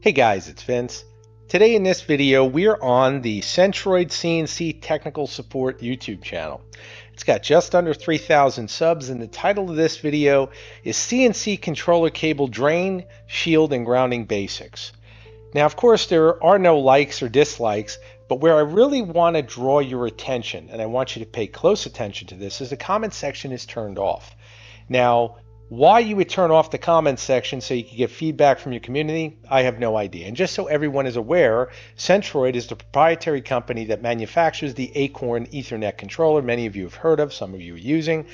Hey guys, it's Vince. Today in this video, we're on the Centroid CNC Technical Support YouTube channel. It's got just under 3,000 subs, and the title of this video is CNC Controller Cable Drain, Shield, and Grounding Basics. Now, of course, there are no likes or dislikes, but where I really want to draw your attention, and I want you to pay close attention to this, is the comment section is turned off. Now, why you would turn off the comments section so you can get feedback from your community, I have no idea. And just so everyone is aware, Centroid is the proprietary company that manufactures the Acorn Ethernet controller many of you have heard of, some of you are using.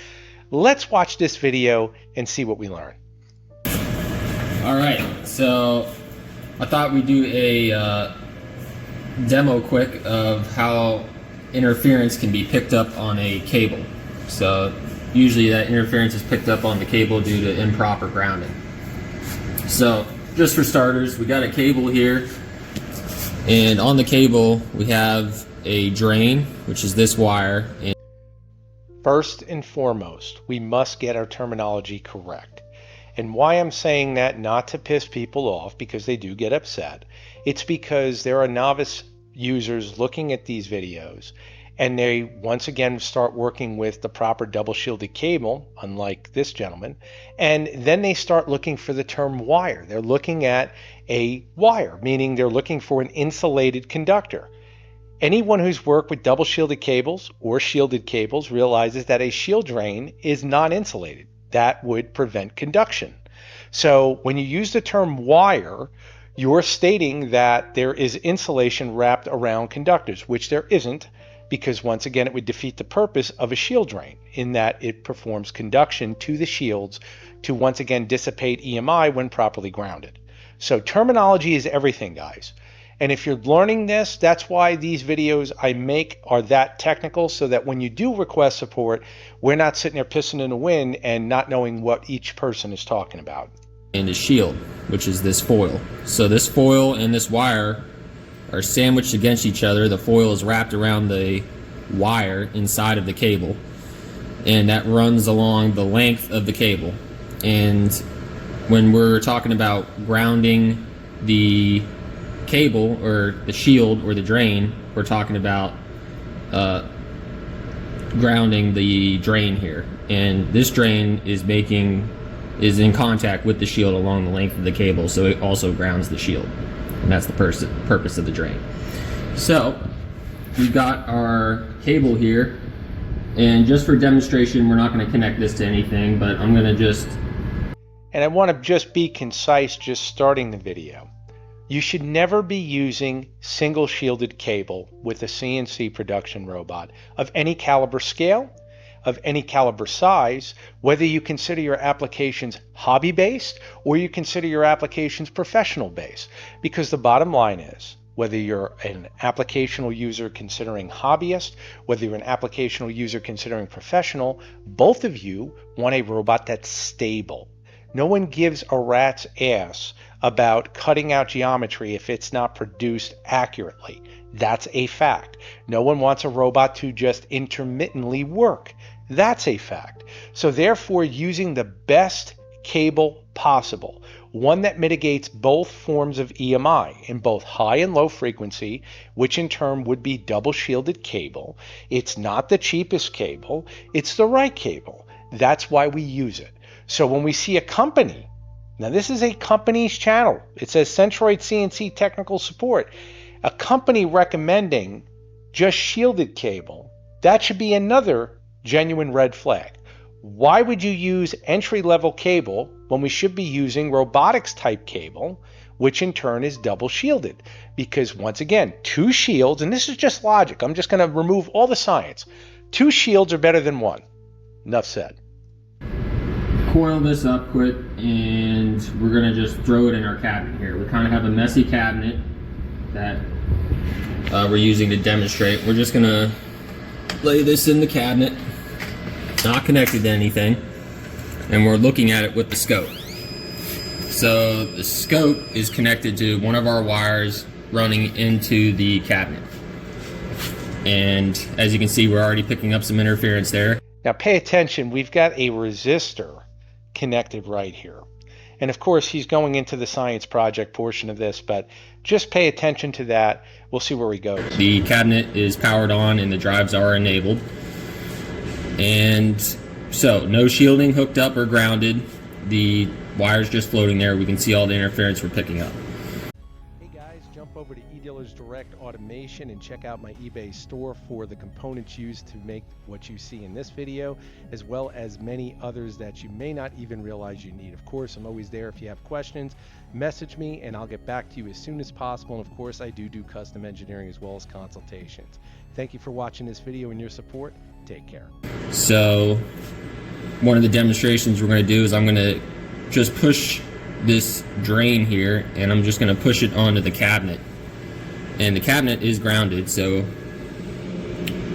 Let's watch this video and see what we learn. All right, so I thought we'd do a demo quick of how interference can be picked up on a cable. So usually that interference is picked up on the cable due to improper grounding. So just for starters, we got a cable here, and on the cable we have a drain, which is this wire. First and foremost, we must get our terminology correct. And why I'm saying that, not to piss people off, because they do get upset, it's because there are novice users looking at these videos and they once again start working with the proper double shielded cable, unlike this gentleman, and then they start looking for the term wire. They're looking at a wire, meaning they're looking for an insulated conductor. Anyone who's worked with double shielded cables or shielded cables realizes that a shield drain is non-insulated. That would prevent conduction. So when you use the term wire, you're stating that there is insulation wrapped around conductors, which there isn't, because once again it would defeat the purpose of a shield drain in that it performs conduction to the shields to once again dissipate EMI when properly grounded. So terminology is everything, guys. And if you're learning this, that's why these videos I make are that technical, so that when you do request support, we're not sitting there pissing in the wind and not knowing what each person is talking about. And a shield, which is this foil. So this foil and this wire are sandwiched against each other. The foil is wrapped around the wire inside of the cable, and that runs along the length of the cable. And when we're talking about grounding the cable or the shield or the drain, we're talking about grounding the drain here. And this drain is in contact with the shield along the length of the cable, so it also grounds the shield. And that's the purpose of the drain. So we've got our cable here, and just for demonstration, we're not going to connect this to anything, but I'm going to just... And I want to just be concise just starting the video. You should never be using single shielded cable with a CNC production robot of any caliber scale, of any caliber size, whether you consider your applications hobby-based or you consider your applications professional-based. Because the bottom line is, whether you're an applicational user considering hobbyist, whether you're an applicational user considering professional, both of you want a robot that's stable. No one gives a rat's ass about cutting out geometry if it's not produced accurately. That's a fact. No one wants a robot to just intermittently work. That's a fact. So therefore, using the best cable possible, one that mitigates both forms of EMI in both high and low frequency, which in turn would be double shielded cable. It's not the cheapest cable, it's the right cable. That's why we use it. So when we see a company, now this is a company's channel, it says Centroid CNC Technical Support, a company recommending just shielded cable, that should be another genuine red flag. Why would you use entry-level cable when we should be using robotics type cable, which in turn is double shielded? Because once again, two shields, and this is just logic, I'm just going to remove all the science. Two shields are better than one. Enough said. Coil this up quick, and we're going to just throw it in our cabinet here. We kind of have a messy cabinet that we're using to demonstrate. We're just going to lay this in the cabinet, not connected to anything, and we're looking at it with the scope. So the scope is connected to one of our wires running into the cabinet, and as you can see, we're already picking up some interference there. Now pay attention, we've got a resistor connected right here. And of course, he's going into the science project portion of this, but just pay attention to that. We'll see where he goes. The cabinet is powered on and the drives are enabled. And so no shielding hooked up or grounded. The wire's just floating there. We can see all the interference we're picking up. Hey guys, jump over to eDealers Direct Automation and check out my eBay store for the components used to make what you see in this video, as well as many others that you may not even realize you need. Of course, I'm always there if you have questions. Message me and I'll get back to you as soon as possible. And of course, I do custom engineering as well as consultations. Thank you for watching this video and your support. Take care. So one of the demonstrations we're going to do is I'm going to just push this drain here and I'm just going to push it onto the cabinet. And the cabinet is grounded, so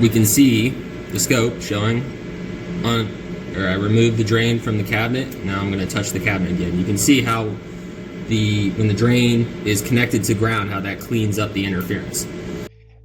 we can see the scope showing on, or I removed the drain from the cabinet. Now I'm going to touch the cabinet again. You can see how when the drain is connected to ground, how that cleans up the interference.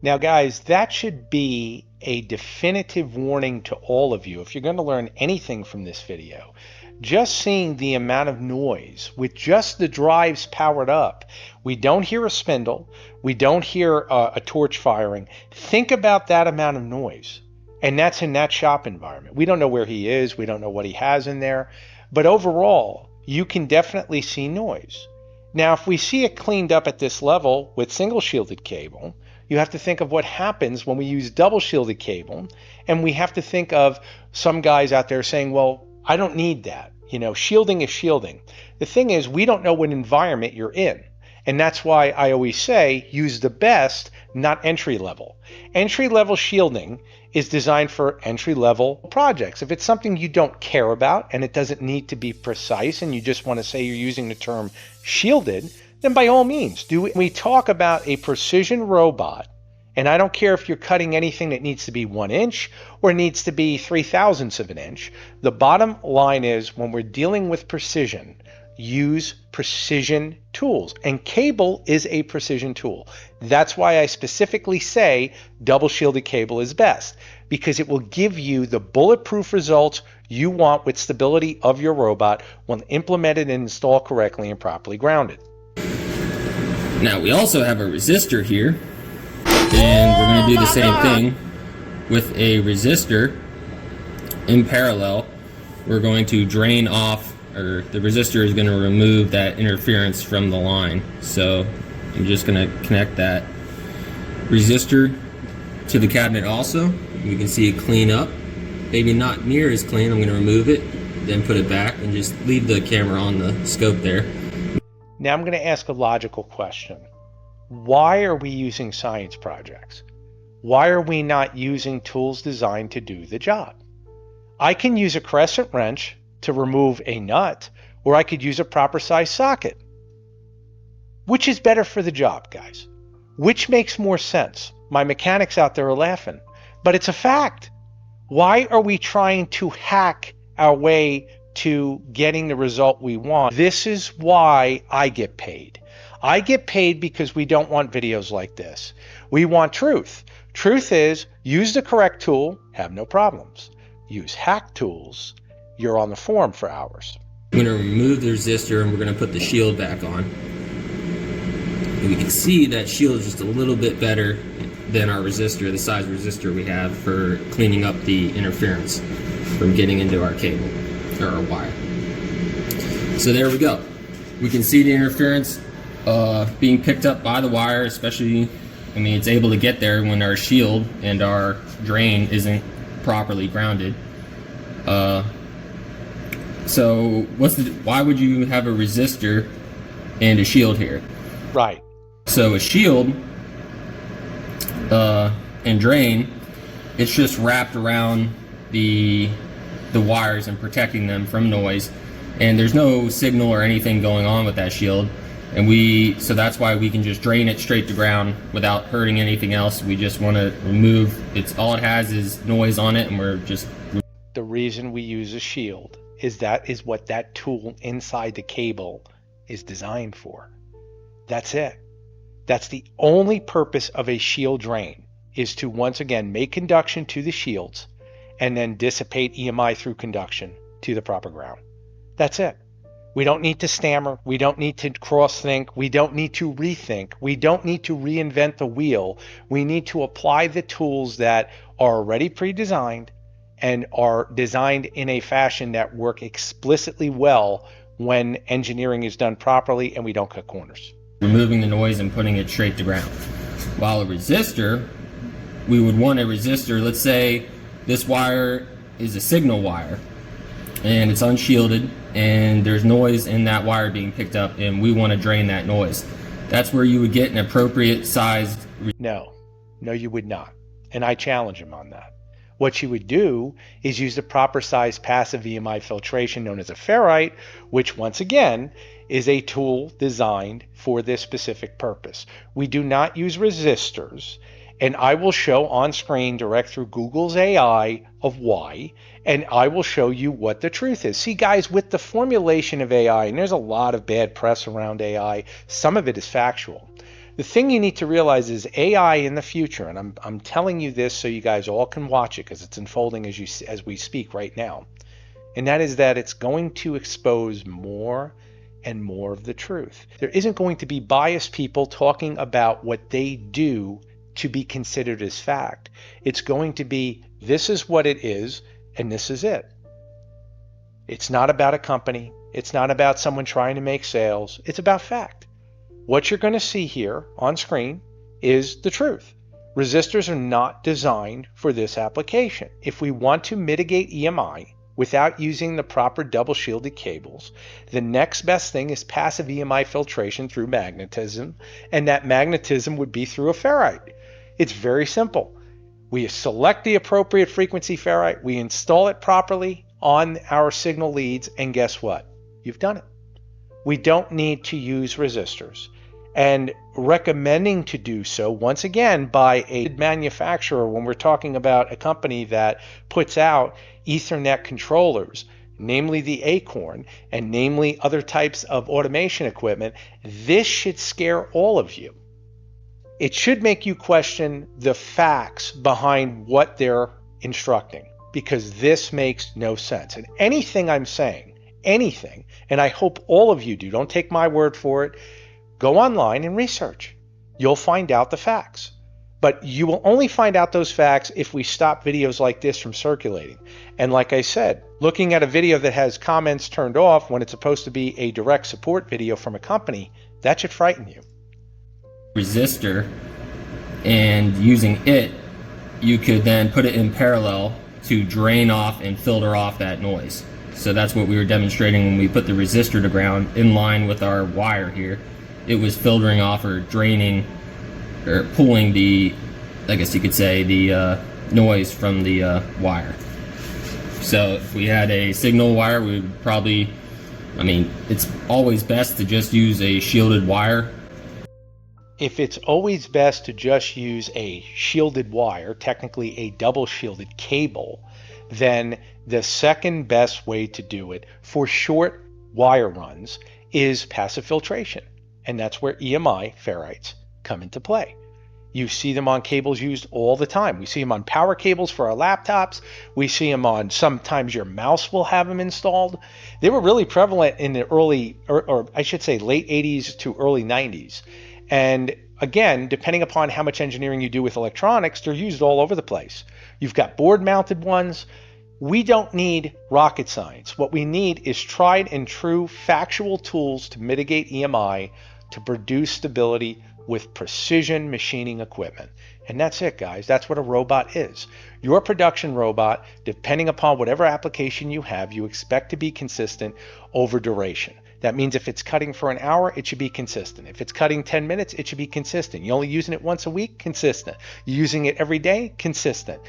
Now guys, that should be a definitive warning to all of you if you're going to learn anything from this video. Just seeing the amount of noise with just the drives powered up, we don't hear a spindle, we don't hear a torch firing. Think about that amount of noise, and that's in that shop environment. We don't know where he is, we don't know what he has in there, but overall you can definitely see noise. Now if we see it cleaned up at this level with single shielded cable, you have to think of what happens when we use double shielded cable, and we have to think of some guys out there saying, well, I don't need that. You know, shielding is shielding. The thing is, we don't know what environment you're in. And that's why I always say, use the best, not entry level. Entry level shielding is designed for entry level projects. If it's something you don't care about and it doesn't need to be precise and you just want to say you're using the term shielded, then by all means do it. We talk about a precision robot, and I don't care if you're cutting anything that needs to be 1 inch or needs to be 3/1000ths of an inch. The bottom line is, when we're dealing with precision, use precision tools, and cable is a precision tool. That's why I specifically say double shielded cable is best, because it will give you the bulletproof results you want with stability of your robot when implemented and installed correctly and properly grounded. Now we also have a resistor here, and we're going to do the same thing with a resistor in parallel. We're going to drain off, or the resistor is going to remove that interference from the line. So I'm just going to connect that resistor to the cabinet also. You can see it clean up. Maybe not near as clean. I'm going to remove it, then put it back and just leave the camera on the scope there. Now I'm going to ask a logical question. Why are we using science projects? Why are we not using tools designed to do the job? I can use a crescent wrench to remove a nut, or I could use a proper size socket. Which is better for the job, guys? Which makes more sense? My mechanics out there are laughing, but it's a fact. Why are we trying to hack our way to getting the result we want? This is why I get paid. I get paid because we don't want videos like this. We want truth. Truth is, use the correct tool, have no problems. Use hack tools, you're on the form for hours. I'm going to remove the resistor and we're going to put the shield back on. And we can see that shield is just a little bit better than our resistor, the size resistor we have for cleaning up the interference from getting into our cable or our wire. So there we go. We can see the interference being picked up by the wire, especially, I mean, it's able to get there when our shield and our drain isn't properly grounded. So why would you have a resistor and a shield here? Right. So a shield and drain, it's just wrapped around the wires and protecting them from noise, and there's no signal or anything going on with that shield, and so that's why we can just drain it straight to ground without hurting anything else. We just want to remove, all it has is noise on it, and we're just... The reason we use a shield is that is what that tool inside the cable is designed for. That's it. That's the only purpose of a shield drain, is to once again make conduction to the shields and then dissipate EMI through conduction to the proper ground. That's it. We don't need to stammer. We don't need to cross-think. We don't need to rethink. We don't need to reinvent the wheel. We need to apply the tools that are already pre-designed and are designed in a fashion that work explicitly well when engineering is done properly and we don't cut corners. Removing the noise and putting it straight to ground. While a resistor, we would want a resistor, let's say this wire is a signal wire and it's unshielded and there's noise in that wire being picked up and we want to drain that noise. That's where you would get an appropriate sized... No, you would not. And I challenge him on that. What you would do is use the proper size passive EMI filtration known as a ferrite, which once again is a tool designed for this specific purpose. We do not use resistors, and I will show on screen direct through Google's AI of why, and I will show you what the truth is. See guys, with the formulation of AI, and there's a lot of bad press around AI, some of it is factual. The thing you need to realize is AI in the future, and I'm telling you this so you guys all can watch it because it's unfolding as we speak right now, and that is that it's going to expose more and more of the truth. There isn't going to be biased people talking about what they do to be considered as fact. It's going to be, this is what it is, and this is it. It's not about a company. It's not about someone trying to make sales. It's about fact. What you're going to see here on screen is the truth. Resistors are not designed for this application. If we want to mitigate EMI without using the proper double shielded cables, the next best thing is passive EMI filtration through magnetism, and that magnetism would be through a ferrite. It's very simple. We select the appropriate frequency ferrite, we install it properly on our signal leads, and guess what? You've done it. We don't need to use resistors. And recommending to do so, once again, by a manufacturer when we're talking about a company that puts out Ethernet controllers, namely the Acorn, and namely other types of automation equipment, this should scare all of you. It should make you question the facts behind what they're instructing, because this makes no sense. And anything I'm saying, anything, and I hope all of you do, don't take my word for it, go online and research. You'll find out the facts. But you will only find out those facts if we stop videos like this from circulating. And like I said, looking at a video that has comments turned off when it's supposed to be a direct support video from a company, that should frighten you. Resistor, and using it, you could then put it in parallel to drain off and filter off that noise. So that's what we were demonstrating when we put the resistor to ground in line with our wire here. It was filtering off or draining or pulling the, I guess you could say, the noise from the wire. So if we had a signal wire, we would probably, I mean, it's always best to just use a shielded wire. If it's always best to just use a shielded wire, technically a double shielded cable, then the second best way to do it for short wire runs is passive filtration. And that's where EMI ferrites come into play. You see them on cables used all the time. We see them on power cables for our laptops. We see them on, sometimes your mouse will have them installed. They were really prevalent in the early, or I should say late 80s to early 90s. And again, depending upon how much engineering you do with electronics, they're used all over the place. You've got board mounted ones. We don't need rocket science. What we need is tried and true factual tools to mitigate EMI, to produce stability with precision machining equipment. And that's it, guys. That's what a robot is. Your production robot, depending upon whatever application you have, you expect to be consistent over duration. That means if it's cutting for an hour, it should be consistent. If it's cutting 10 minutes, it should be consistent. You're only using it once a week? Consistent. You're using it every day? Consistent.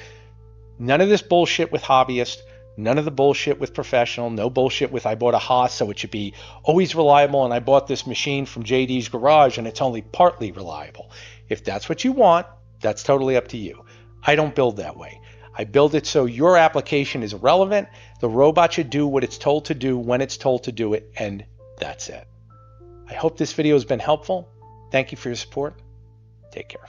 None of this bullshit with hobbyists. None of the bullshit with professional. No bullshit with I bought a Haas, so it should be always reliable, and I bought this machine from JD's garage and it's only partly reliable. If that's what you want, that's totally up to you. I don't build that way. I build it so your application is relevant. The robot should do what it's told to do when it's told to do it, and that's it. I hope this video has been helpful. Thank you for your support. Take care.